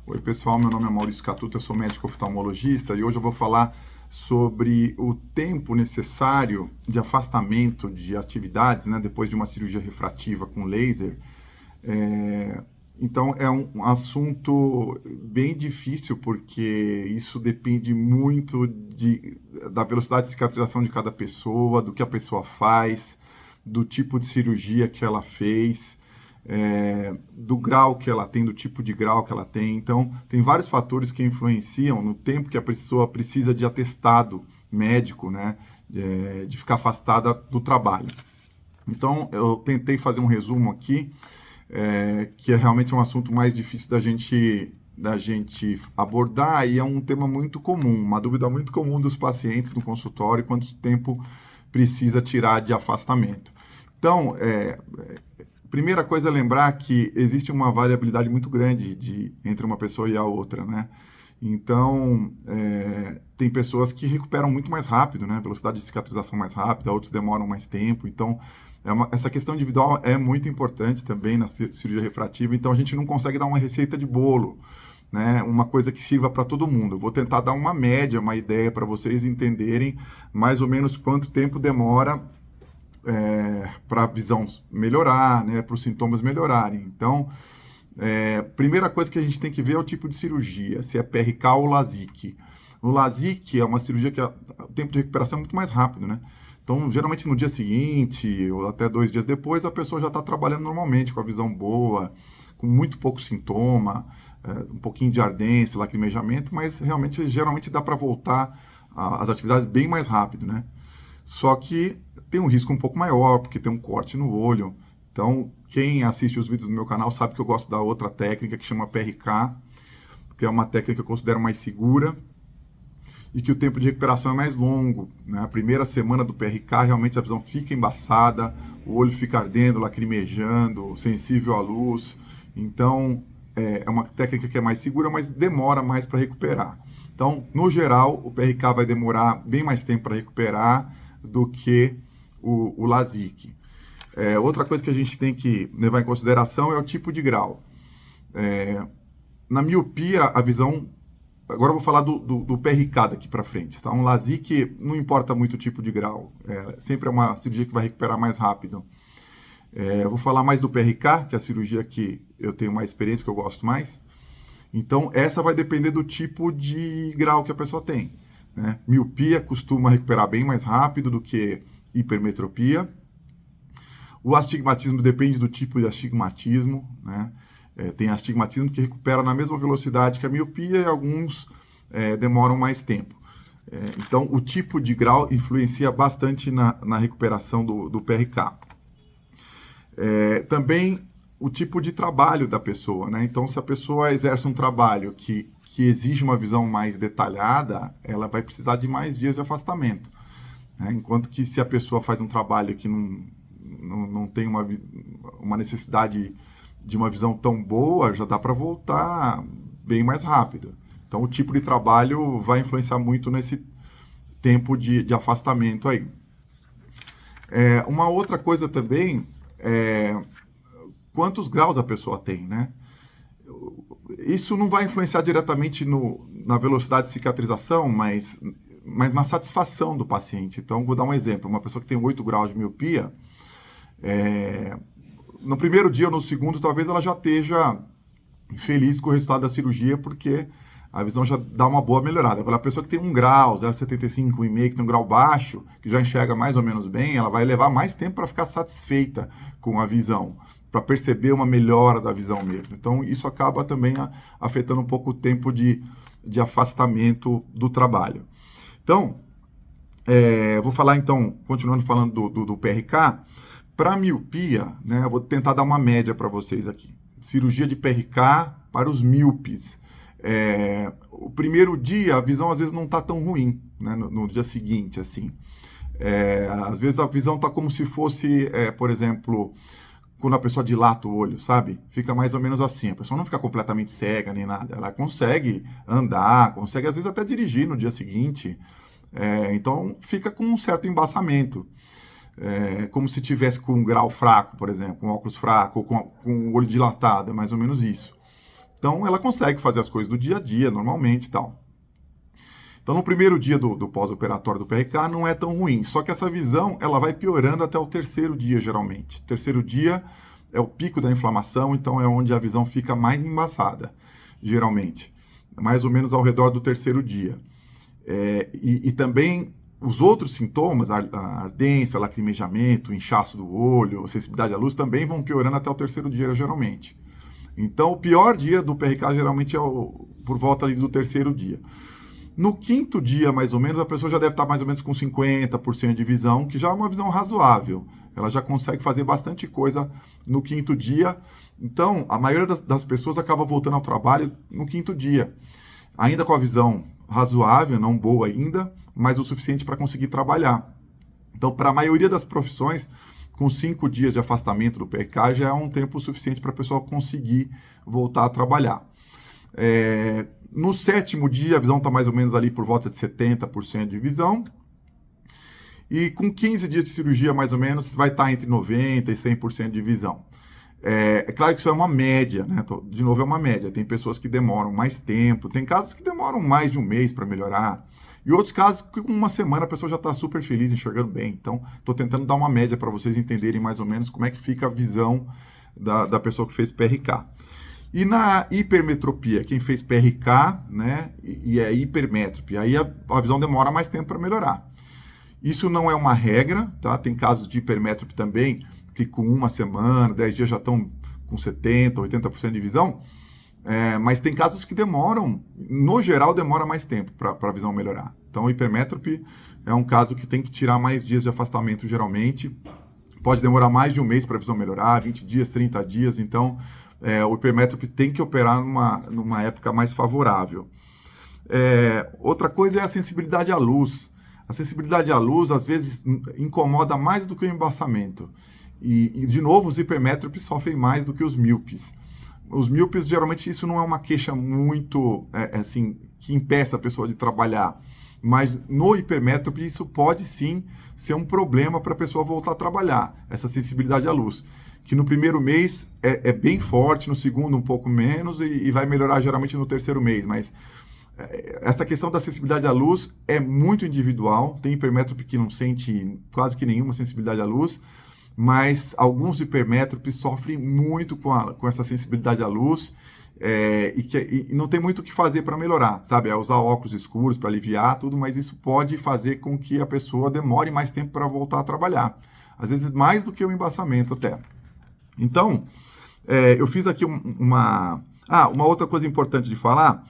Oi, pessoal, meu nome é Maurício Catuta, eu sou médico oftalmologista e hoje eu vou falar sobre o tempo necessário de afastamento de atividades, né, depois de uma cirurgia refrativa com laser. É, então, é um assunto bem difícil porque isso depende muito da velocidade de cicatrização de cada pessoa, do que a pessoa faz, do tipo de cirurgia que ela fez, do grau que ela tem, do tipo de grau que ela tem. Então, tem vários fatores que influenciam no tempo que a pessoa precisa de atestado médico, né, de ficar afastada do trabalho. Então, eu tentei fazer um resumo aqui, que é realmente um assunto mais difícil da gente abordar e é um tema muito comum, uma dúvida muito comum dos pacientes no consultório, quanto tempo precisa tirar de afastamento. Então, primeira coisa é lembrar que existe uma variabilidade muito grande entre uma pessoa e a outra, né? Então, tem pessoas que recuperam muito mais rápido, né? Velocidade de cicatrização mais rápida, outros demoram mais tempo. Então, essa questão individual é muito importante também na cirurgia refrativa. Então, a gente não consegue dar uma receita de bolo, né? Uma coisa que sirva para todo mundo. Eu vou tentar dar uma média, uma ideia para vocês entenderem mais ou menos quanto tempo demora para a visão melhorar, né? Para os sintomas melhorarem. Então, primeira coisa que a gente tem que ver é o tipo de cirurgia, se é PRK ou LASIK. No LASIK é uma cirurgia que o tempo de recuperação é muito mais rápido, né? Então, geralmente no dia seguinte ou até 2 dias depois, a pessoa já está trabalhando normalmente, com a visão boa, com muito pouco sintoma, um pouquinho de ardência, lacrimejamento, mas realmente, geralmente dá para voltar às atividades bem mais rápido, né? Só que tem um risco um pouco maior, porque tem um corte no olho. Então, quem assiste os vídeos do meu canal sabe que eu gosto da outra técnica que chama PRK, que é uma técnica que eu considero mais segura e que o tempo de recuperação é mais longo, né? A primeira semana do PRK, realmente a visão fica embaçada, o olho fica ardendo, lacrimejando, sensível à luz. Então, é uma técnica que é mais segura, mas demora mais para recuperar. Então, no geral, o PRK vai demorar bem mais tempo para recuperar do que o LASIK. Outra coisa que a gente tem que levar em consideração é o tipo de grau. Na miopia, a visão... Agora eu vou falar do PRK daqui para frente. Tá? Um LASIK não importa muito o tipo de grau. Sempre é uma cirurgia que vai recuperar mais rápido. Eu vou falar mais do PRK, que é a cirurgia que eu tenho mais experiência, que eu gosto mais. Então, essa vai depender do tipo de grau que a pessoa tem, né? Miopia costuma recuperar bem mais rápido do que hipermetropia. O astigmatismo depende do tipo de astigmatismo, né? Tem astigmatismo que recupera na mesma velocidade que a miopia e alguns demoram mais tempo. Então, o tipo de grau influencia bastante na recuperação do PRK. Também o tipo de trabalho da pessoa, né? Então, se a pessoa exerce um trabalho que exige uma visão mais detalhada, ela vai precisar de mais dias de afastamento, né? Enquanto que se a pessoa faz um trabalho que não tem uma necessidade de uma visão tão boa, já dá para voltar bem mais rápido. Então, o tipo de trabalho vai influenciar muito nesse tempo de afastamento aí. Uma outra coisa também é quantos graus a pessoa tem, né? Isso não vai influenciar diretamente na velocidade de cicatrização, mas na satisfação do paciente. Então, vou dar um exemplo. Uma pessoa que tem 8 graus de miopia, no primeiro dia ou no segundo, talvez ela já esteja feliz com o resultado da cirurgia, porque a visão já dá uma boa melhorada. Agora, a pessoa que tem 1 grau, 0,75, 1,5, que tem um grau baixo, que já enxerga mais ou menos bem, ela vai levar mais tempo para ficar satisfeita com a visão, para perceber uma melhora da visão mesmo. Então, isso acaba também afetando um pouco o tempo de afastamento do trabalho. Então, vou falar então, continuando falando do PRK, para miopia, né, eu vou tentar dar uma média para vocês aqui. Cirurgia de PRK para os míopes. O primeiro dia, a visão às vezes não está tão ruim, né, no dia seguinte, assim. Às vezes a visão está como se fosse, por exemplo, quando a pessoa dilata o olho, sabe? Fica mais ou menos assim. A pessoa não fica completamente cega nem nada. Ela consegue andar, consegue às vezes até dirigir no dia seguinte. Então fica com um certo embaçamento. Como se tivesse com um grau fraco, por exemplo, com óculos fraco, ou com o olho dilatado, é mais ou menos isso. Então, ela consegue fazer as coisas do dia a dia, normalmente e tal. Então, no primeiro dia do pós-operatório do PRK não é tão ruim, só que essa visão ela vai piorando até o terceiro dia, geralmente. Terceiro dia é o pico da inflamação, então é onde a visão fica mais embaçada, geralmente. Mais ou menos ao redor do terceiro dia. E também os outros sintomas, a ardência, lacrimejamento, inchaço do olho, sensibilidade à luz, também vão piorando até o terceiro dia, geralmente. Então, o pior dia do PRK geralmente é por volta ali do terceiro dia. No quinto dia, mais ou menos, a pessoa já deve estar mais ou menos com 50% de visão, que já é uma visão razoável. Ela já consegue fazer bastante coisa no quinto dia. Então, a maioria das pessoas acaba voltando ao trabalho no quinto dia. Ainda com a visão razoável, não boa ainda, mas o suficiente para conseguir trabalhar. Então, para a maioria das profissões, com 5 dias de afastamento do PRK já é um tempo suficiente para a pessoa conseguir voltar a trabalhar. No sétimo dia, a visão está mais ou menos ali por volta de 70% de visão. E com 15 dias de cirurgia, mais ou menos, vai estar entre 90% e 100% de visão. É claro que isso é uma média, né? De novo, é uma média. Tem pessoas que demoram mais tempo, tem casos que demoram mais de um mês para melhorar. E outros casos que com uma semana a pessoa já está super feliz, enxergando bem. Então, estou tentando dar uma média para vocês entenderem mais ou menos como é que fica a visão da pessoa que fez PRK. E na hipermetropia, quem fez PRK, né, e é hipermétrope, aí a visão demora mais tempo para melhorar. Isso não é uma regra, tá? Tem casos de hipermétrope também, que com uma semana, 10 dias já estão com 70%, 80% de visão, mas tem casos que demoram, no geral, demora mais tempo para a visão melhorar. Então, o hipermétrope é um caso que tem que tirar mais dias de afastamento, geralmente. Pode demorar mais de um mês para a visão melhorar, 20 dias, 30 dias, então o hipermétrope tem que operar numa época mais favorável. Outra coisa é a sensibilidade à luz. A sensibilidade à luz, às vezes, incomoda mais do que o embaçamento. E de novo, os hipermétropes sofrem mais do que os míopes. Os míopes, geralmente, isso não é uma queixa muito, assim, que impeça a pessoa de trabalhar. Mas no hipermétrope, isso pode sim ser um problema para a pessoa voltar a trabalhar, essa sensibilidade à luz. Que no primeiro mês é bem forte, no segundo um pouco menos e vai melhorar geralmente no terceiro mês. Mas essa questão da sensibilidade à luz é muito individual. Tem hipermétrope que não sente quase que nenhuma sensibilidade à luz, mas alguns hipermétropes sofrem muito com essa sensibilidade à luz e não tem muito o que fazer para melhorar, sabe? É usar óculos escuros para aliviar tudo, mas isso pode fazer com que a pessoa demore mais tempo para voltar a trabalhar. Às vezes mais do que o embaçamento até. Então, eu fiz aqui uma outra coisa importante de falar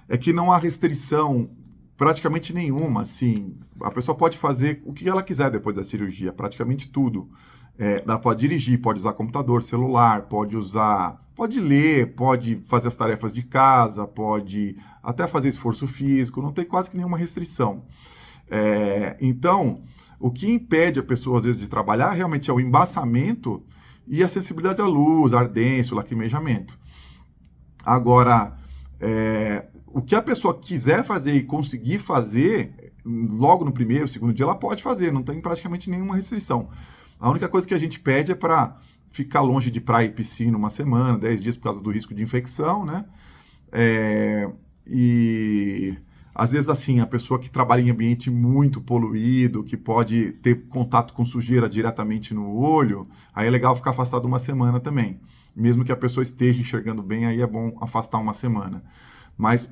é que não há restrição praticamente nenhuma, assim, a pessoa pode fazer o que ela quiser depois da cirurgia, praticamente tudo. Ela pode dirigir, pode usar computador, celular, pode ler, pode fazer as tarefas de casa, pode até fazer esforço físico, não tem quase que nenhuma restrição. Então, o que impede a pessoa, às vezes, de trabalhar realmente é o embaçamento e a sensibilidade à luz, a ardência, o lacrimejamento. Agora, o que a pessoa quiser fazer e conseguir fazer, logo no primeiro, segundo dia, ela pode fazer, não tem praticamente nenhuma restrição. A única coisa que a gente pede é para ficar longe de praia e piscina uma semana, 10 dias por causa do risco de infecção, né? E às vezes, assim, a pessoa que trabalha em ambiente muito poluído, que pode ter contato com sujeira diretamente no olho, aí é legal ficar afastado uma semana também. Mesmo que a pessoa esteja enxergando bem, aí é bom afastar uma semana. Mas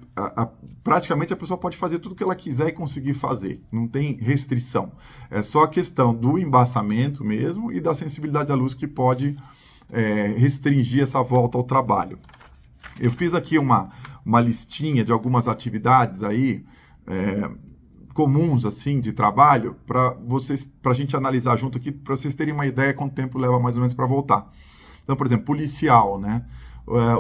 praticamente a pessoa pode fazer tudo o que ela quiser e conseguir fazer. Não tem restrição. É só a questão do embaçamento mesmo e da sensibilidade à luz que pode restringir essa volta ao trabalho. Eu fiz aqui uma listinha de algumas atividades aí comuns assim de trabalho para a gente analisar junto aqui, para vocês terem uma ideia quanto tempo leva mais ou menos para voltar. Então, por exemplo, policial, né?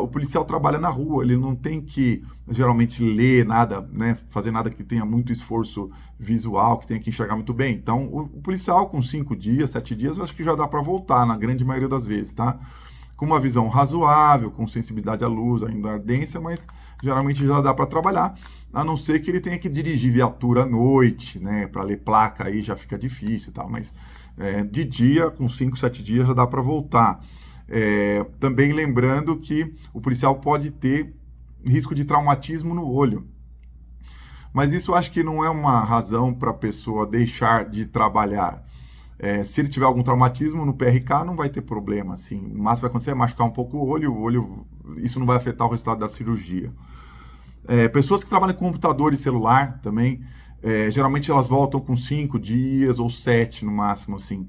O policial trabalha na rua, ele não tem que geralmente ler nada, né, fazer nada que tenha muito esforço visual, que tenha que enxergar muito bem. Então, o policial com 5 dias, 7 dias, eu acho que já dá para voltar, na grande maioria das vezes, tá? Com uma visão razoável, com sensibilidade à luz, ainda ardência, mas geralmente já dá para trabalhar, a não ser que ele tenha que dirigir viatura à noite, né, para ler placa aí já fica difícil e tal, mas de dia, com 5, 7 dias já dá para voltar. Também lembrando que o policial pode ter risco de traumatismo no olho. Mas isso eu acho que não é uma razão para a pessoa deixar de trabalhar. Se ele tiver algum traumatismo no PRK, não vai ter problema. Assim. O máximo que vai acontecer é machucar um pouco o olho, isso não vai afetar o resultado da cirurgia. Pessoas que trabalham com computador e celular também, geralmente elas voltam com 5 dias ou 7 no máximo, assim.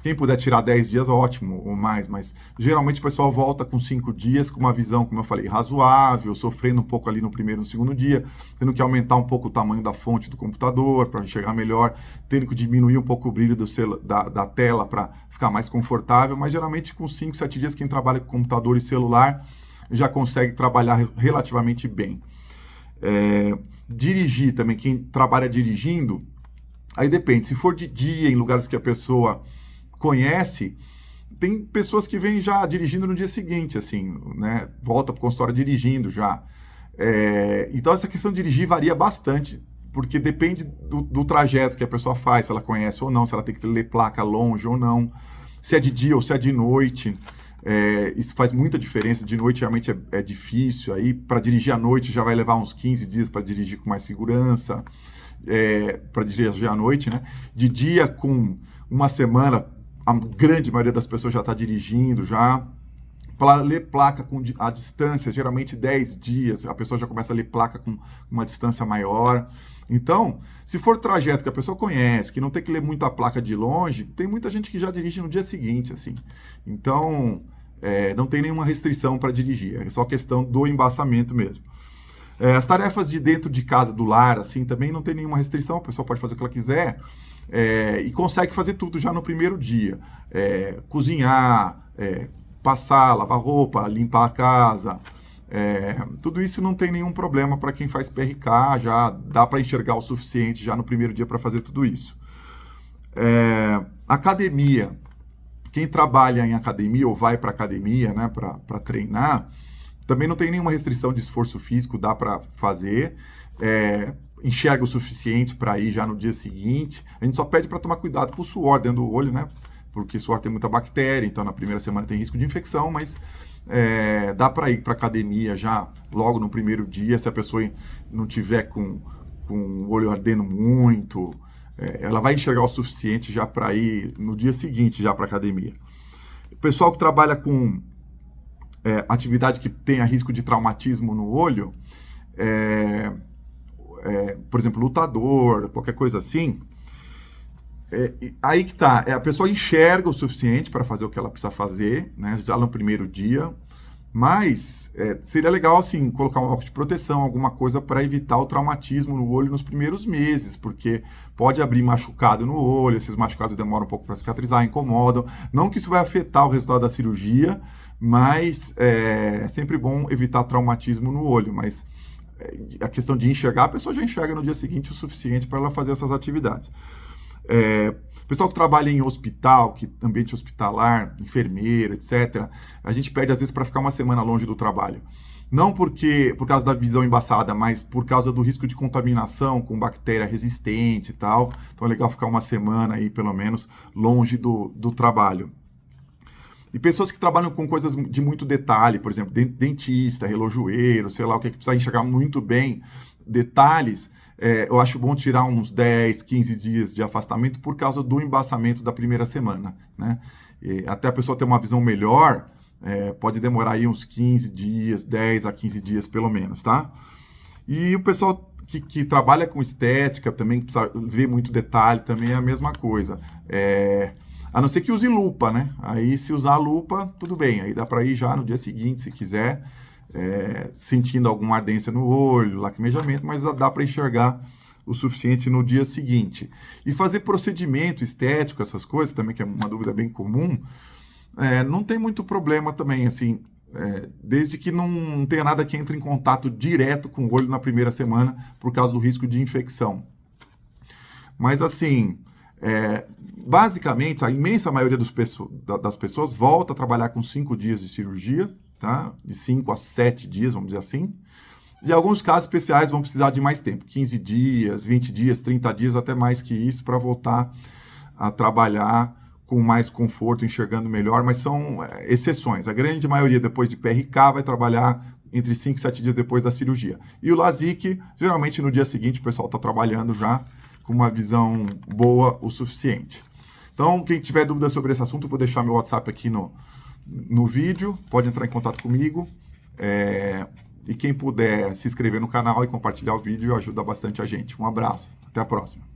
Quem puder tirar 10 dias, ótimo, ou mais, mas geralmente o pessoal volta com 5 dias, com uma visão, como eu falei, razoável, sofrendo um pouco ali no primeiro e no segundo dia, tendo que aumentar um pouco o tamanho da fonte do computador para enxergar melhor, tendo que diminuir um pouco o brilho da tela para ficar mais confortável, mas geralmente com 5, 7 dias quem trabalha com computador e celular já consegue trabalhar relativamente bem. Dirigir também, quem trabalha dirigindo, aí depende, se for de dia, em lugares que a pessoa conhece, tem pessoas que vêm já dirigindo no dia seguinte, assim, né? Volta para o consultório dirigindo já. Então essa questão de dirigir varia bastante, porque depende do trajeto que a pessoa faz, se ela conhece ou não, se ela tem que ler placa longe ou não, se é de dia ou se é de noite. Isso faz muita diferença. De noite realmente é difícil. Aí para dirigir à noite já vai levar uns 15 dias para dirigir com mais segurança. Para dirigir à noite, né? De dia, com uma semana, a grande maioria das pessoas já está dirigindo já. Para ler placa com a distância, geralmente 10 dias, a pessoa já começa a ler placa com uma distância maior. Então, se for trajeto que a pessoa conhece, que não tem que ler muita placa de longe, tem muita gente que já dirige no dia seguinte, assim. Então, não tem nenhuma restrição para dirigir, é só questão do embaçamento mesmo. As tarefas de dentro de casa, do lar, assim, também não tem nenhuma restrição, a pessoa pode fazer o que ela quiser e consegue fazer tudo já no primeiro dia. Cozinhar, passar, lavar roupa, limpar a casa, tudo isso não tem nenhum problema para quem faz PRK, já dá para enxergar o suficiente já no primeiro dia para fazer tudo isso. Academia, quem trabalha em academia ou vai para academia, né, para treinar, também não tem nenhuma restrição de esforço físico, dá para fazer, enxerga o suficiente para ir já no dia seguinte. A gente só pede para tomar cuidado com o suor dentro do olho, né? Porque suor tem muita bactéria, então na primeira semana tem risco de infecção, mas dá para ir para academia já logo no primeiro dia, se a pessoa não tiver com o olho ardendo muito, ela vai enxergar o suficiente já para ir no dia seguinte já para academia. O pessoal que trabalha com atividade que tenha risco de traumatismo no olho, por exemplo, lutador, qualquer coisa assim, aí que tá, a pessoa enxerga o suficiente para fazer o que ela precisa fazer, né, já no primeiro dia, mas seria legal, assim, colocar um óculos de proteção, alguma coisa para evitar o traumatismo no olho nos primeiros meses, porque pode abrir machucado no olho, esses machucados demoram um pouco para cicatrizar, incomodam, não que isso vai afetar o resultado da cirurgia, mas é sempre bom evitar traumatismo no olho, mas a questão de enxergar, a pessoa já enxerga no dia seguinte o suficiente para ela fazer essas atividades. Pessoal que trabalha em hospital, ambiente hospitalar, enfermeira, etc., a gente pede às vezes para ficar uma semana longe do trabalho. Não por causa da visão embaçada, mas por causa do risco de contaminação com bactéria resistente e tal. Então é legal ficar uma semana aí, pelo menos, longe do trabalho. E pessoas que trabalham com coisas de muito detalhe, por exemplo, dentista, relojoeiro, sei lá, o que precisa enxergar muito bem, detalhes, eu acho bom tirar uns 10, 15 dias de afastamento por causa do embaçamento da primeira semana, né? Até a pessoa ter uma visão melhor, pode demorar aí uns 15 dias, 10 a 15 dias pelo menos, tá? E o pessoal que trabalha com estética também, que precisa ver muito detalhe, também é a mesma coisa. A não ser que use lupa, né? Aí, se usar lupa, tudo bem. Aí dá para ir já no dia seguinte, se quiser, sentindo alguma ardência no olho, lacrimejamento, mas dá para enxergar o suficiente no dia seguinte. E fazer procedimento estético, essas coisas também, que é uma dúvida bem comum, não tem muito problema também, assim, desde que não tenha nada que entre em contato direto com o olho na primeira semana, por causa do risco de infecção. Mas, assim, basicamente, a imensa maioria das pessoas volta a trabalhar com 5 dias de cirurgia, tá? De 5 a 7 dias, vamos dizer assim. E alguns casos especiais vão precisar de mais tempo, 15 dias, 20 dias, 30 dias, até mais que isso, para voltar a trabalhar com mais conforto, enxergando melhor, mas são exceções. A grande maioria, depois de PRK, vai trabalhar entre 5 e 7 dias depois da cirurgia. E o LASIK, geralmente no dia seguinte, o pessoal está trabalhando já com uma visão boa o suficiente. Então, quem tiver dúvida sobre esse assunto, eu vou deixar meu WhatsApp aqui no vídeo, pode entrar em contato comigo. E quem puder se inscrever no canal e compartilhar o vídeo ajuda bastante a gente. Um abraço, até a próxima.